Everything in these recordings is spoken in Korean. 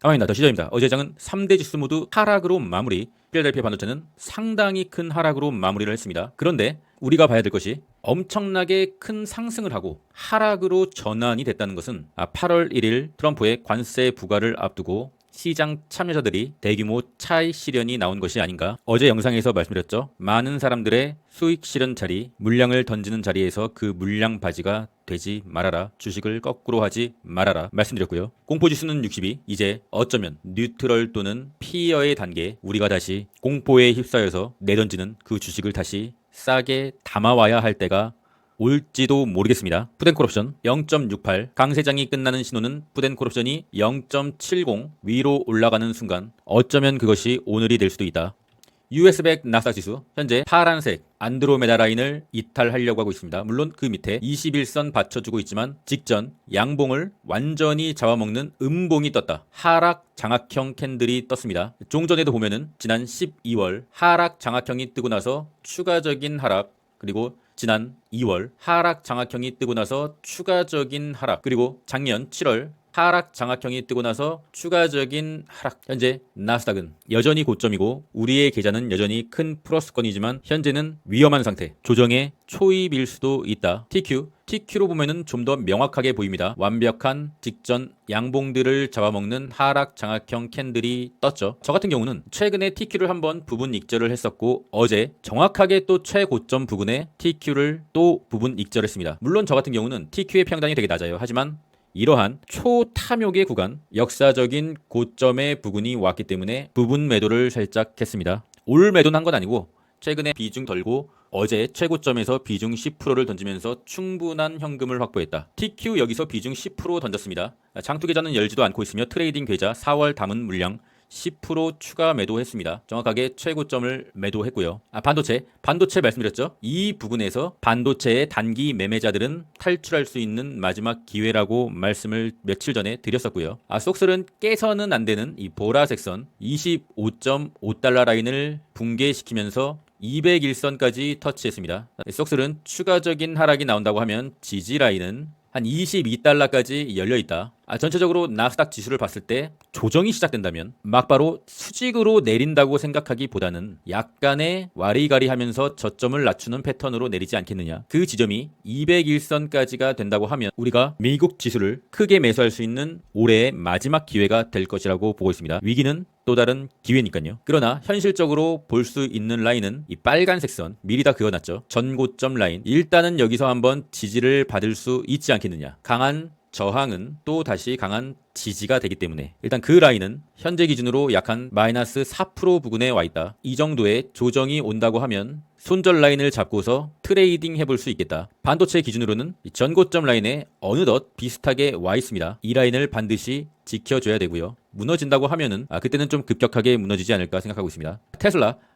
아닙니다. 더 시작입니다. 어제 장은 3대 지수 모두 하락으로 마무리. 필라델피아 반도체는 상당히 큰 하락으로 마무리를 했습니다. 그런데 우리가 봐야 될 것이 엄청나게 큰 상승을 하고 하락으로 전환이 됐다는 것은 8월 1일 트럼프의 관세 부과를 앞두고 시장 참여자들이 대규모 차익 실현이 나온 것이 아닌가. 어제 영상에서 말씀드렸죠. 많은 사람들의 수익 실현 자리, 물량을 던지는 자리에서 그 물량 바지가 되지 말아라. 주식을 거꾸로 하지 말아라. 말씀드렸고요. 공포지수는 62. 이제 어쩌면 뉴트럴 또는 피어의 단계, 우리가 다시 공포에 휩싸여서 내던지는 그 주식을 다시 싸게 담아와야 할 때가 올지도 모르겠습니다. 푸덴콜옵션 0.68, 강세장이 끝나는 신호는 푸덴콜옵션이 0.70 위로 올라가는 순간 어쩌면 그것이 오늘이 될 수도 있다. US100 나스닥 지수 현재 파란색 안드로메다 라인을 이탈하려고 하고 있습니다. 물론 그 밑에 21선 받쳐주고 있지만 직전 양봉을 완전히 잡아먹는 음봉이 떴다. 하락 장악형 캔들이 떴습니다. 종전에도 보면은 지난 12월 하락 장악형이 뜨고 나서 추가적인 하락, 그리고 지난 2월 하락 장악형이 뜨고 나서 추가적인 하락, 그리고 작년 7월 하락 장악형이 뜨고 나서 추가적인 하락. 현재 나스닥은 여전히 고점이고 우리의 계좌는 여전히 큰 플러스권이지만 현재는 위험한 상태, 조정의 초입일 수도 있다. TQ로 보면은 좀 더 명확하게 보입니다. 완벽한 직전 양봉들을 잡아먹는 하락 장악형 캔들이 떴죠. 저 같은 경우는 최근에 TQ를 한번 부분 익절을 했었고 어제 정확하게 또 최고점 부근에 TQ를 또 부분 익절했습니다. 물론 저 같은 경우는 TQ의 평단이 되게 낮아요. 하지만 이러한 초탐욕의 구간, 역사적인 고점의 부근이 왔기 때문에 부분 매도를 살짝 했습니다. 올 매도는 한 건 아니고 최근에 비중 덜고 어제 최고점에서 비중 10%를 던지면서 충분한 현금을 확보했다. TQ 여기서 비중 10% 던졌습니다. 장투 계좌는 열지도 않고 있으며 트레이딩 계좌 4월 담은 물량 10% 추가 매도했습니다. 정확하게 최고점을 매도했고요. 반도체 말씀드렸죠. 이 부분에서 반도체의 단기 매매자들은 탈출할 수 있는 마지막 기회라고 말씀을 며칠 전에 드렸었고요. 속설은 깨서는 안 되는 이 보라색 선 25.5달러 라인을 붕괴시키면서 201선까지 터치했습니다. 속설은 추가적인 하락이 나온다고 하면 지지 라인은 한 22달러까지 열려있다. 전체적으로 나스닥 지수를 봤을 때 조정이 시작된다면 막바로 수직으로 내린다고 생각하기보다는 약간의 와리가리 하면서 저점을 낮추는 패턴으로 내리지 않겠느냐. 그 지점이 201선까지가 된다고 하면 우리가 미국 지수를 크게 매수할 수 있는 올해의 마지막 기회가 될 것이라고 보고 있습니다. 위기는 또 다른 기회니까요. 그러나 현실적으로 볼 수 있는 라인은 이 빨간색 선, 미리 다 그어놨죠. 전고점 라인. 일단은 여기서 한번 지지를 받을 수 있지 않겠느냐. 강한 저항은 또 다시 강한 지지가 되기 때문에 일단 그 라인은 현재 기준으로 약 한 마이너스 4% 부근에 와 있다. 이 정도의 조정이 온다고 하면 손절 라인을 잡고서 트레이딩 해볼 수 있겠다. 반도체 기준으로는 전고점 라인에 어느덧 비슷하게 와 있습니다. 이 라인을 반드시 지켜줘야 되고요. 무너진다고 하면은 그때는 좀 급격하게 무너지지 않을까 생각하고 있습니다.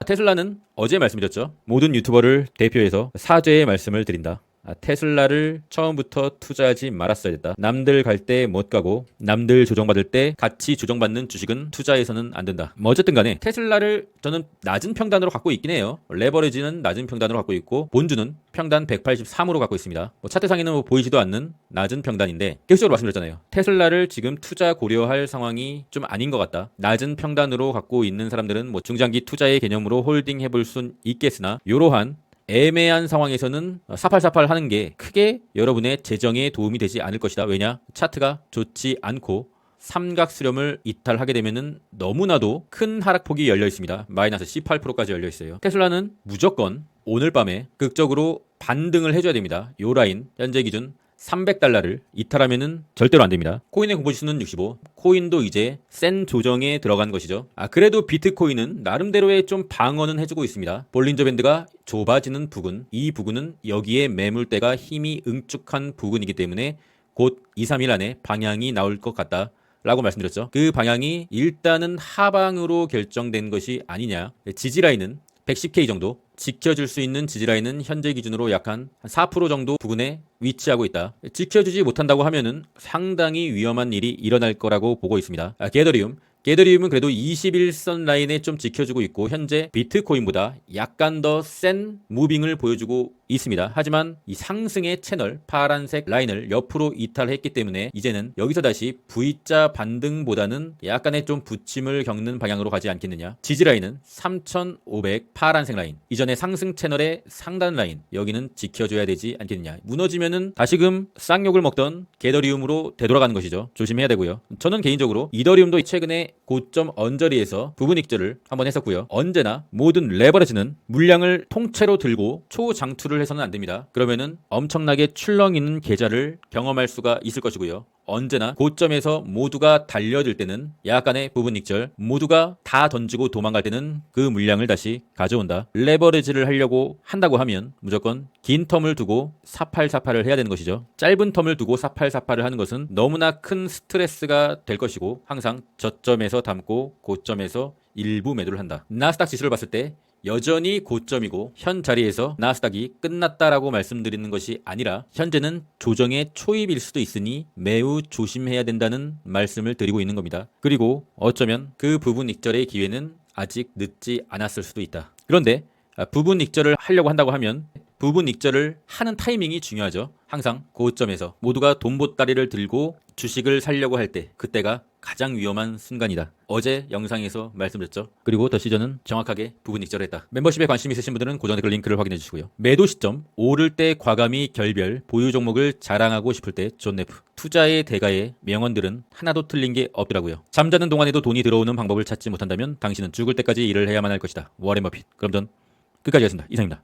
테슬라는 어제 말씀드렸죠. 모든 유튜버를 대표해서 사죄의 말씀을 드린다. 테슬라를 처음부터 투자하지 말았어야 됐다. 남들 갈 때 못 가고 남들 조정받을 때 같이 조정받는 주식은 투자해서는 안 된다. 어쨌든 간에 테슬라를 저는 낮은 평단으로 갖고 있긴 해요. 레버리지는 낮은 평단으로 갖고 있고 본주는 평단 183으로 갖고 있습니다. 차트상에는 보이지도 않는 낮은 평단인데 계속적으로 말씀드렸잖아요. 테슬라를 지금 투자 고려할 상황이 좀 아닌 것 같다. 낮은 평단으로 갖고 있는 사람들은 중장기 투자의 개념으로 홀딩 해볼 순 있겠으나 이러한 애매한 상황에서는 사팔사팔 하는 게 크게 여러분의 재정에 도움이 되지 않을 것이다. 왜냐? 차트가 좋지 않고 삼각 수렴을 이탈하게 되면은 너무나도 큰 하락폭이 열려 있습니다. 마이너스 18%까지 열려 있어요. 테슬라는 무조건 오늘 밤에 극적으로 반등을 해줘야 됩니다. 요 라인 현재 기준 300달러를 이탈하면은 절대로 안 됩니다. 코인의 공포지수는 65. 코인도 이제 센 조정에 들어간 것이죠. 그래도 비트코인은 나름대로의 좀 방어는 해주고 있습니다. 볼린저 밴드가 좁아지는 부근, 이 부근은 여기에 매물대가 힘이 응축한 부근이기 때문에 곧 2, 3일 안에 방향이 나올 것 같다. 라고 말씀드렸죠. 그 방향이 일단은 하방으로 결정된 것이 아니냐. 지지라인은 110K 정도, 지켜줄 수 있는 지지라인은 현재 기준으로 약 한 4% 정도 부근에 위치하고 있다. 지켜주지 못한다고 하면은 상당히 위험한 일이 일어날 거라고 보고 있습니다. 게더리움은 그래도 21선 라인에 좀 지켜주고 있고 현재 비트코인보다 약간 더 센 무빙을 보여주고 있습니다. 하지만 이 상승의 채널 파란색 라인을 옆으로 이탈했기 때문에 이제는 여기서 다시 V자 반등보다는 약간의 좀 부침을 겪는 방향으로 가지 않겠느냐. 지지 라인은 3500 파란색 라인, 이전의 상승 채널의 상단 라인, 여기는 지켜줘야 되지 않겠느냐. 무너지면은 다시금 쌍욕을 먹던 게더리움으로 되돌아가는 것이죠. 조심해야 되고요. 저는 개인적으로 이더리움도 최근에 고점 언저리에서 부분 익절을 한번 했었고요. 언제나 모든 레버리지는 물량을 통째로 들고 초장투를 해서는 안 됩니다. 그러면은 엄청나게 출렁이는 계좌를 경험할 수가 있을 것이고요. 언제나 고점에서 모두가 달려들 때는 약간의 부분 익절, 모두가 다 던지고 도망갈 때는 그 물량을 다시 가져온다. 레버리지를 하려고 한다고 하면 무조건 긴 텀을 두고 사팔사팔을 해야 되는 것이죠. 짧은 텀을 두고 사팔사팔을 하는 것은 너무나 큰 스트레스가 될 것이고, 항상 저점에서 담고 고점에서 일부 매도를 한다. 나스닥 지수를 봤을 때 여전히 고점이고 현 자리에서 나스닥이 끝났다라고 말씀드리는 것이 아니라 현재는 조정의 초입일 수도 있으니 매우 조심해야 된다는 말씀을 드리고 있는 겁니다. 그리고 어쩌면 그 부분 익절의 기회는 아직 늦지 않았을 수도 있다. 그런데 부분 익절을 하려고 한다고 하면 부분 익절을 하는 타이밍이 중요하죠. 항상 고점에서 모두가 돈보따리를 들고 주식을 사려고 할 때, 그때가 가장 위험한 순간이다. 어제 영상에서 말씀드렸죠. 그리고 더 시전은 정확하게 부분 익절을 했다. 멤버십에 관심 있으신 분들은 고정 댓글 링크를 확인해 주시고요. 매도 시점, 오를 때 과감히 결별, 보유 종목을 자랑하고 싶을 때 존네프. 투자의 대가의 명언들은 하나도 틀린 게 없더라고요. 잠자는 동안에도 돈이 들어오는 방법을 찾지 못한다면 당신은 죽을 때까지 일을 해야만 할 것이다. 워렌 버핏. 그럼 전 끝까지 하겠습니다. 이상입니다.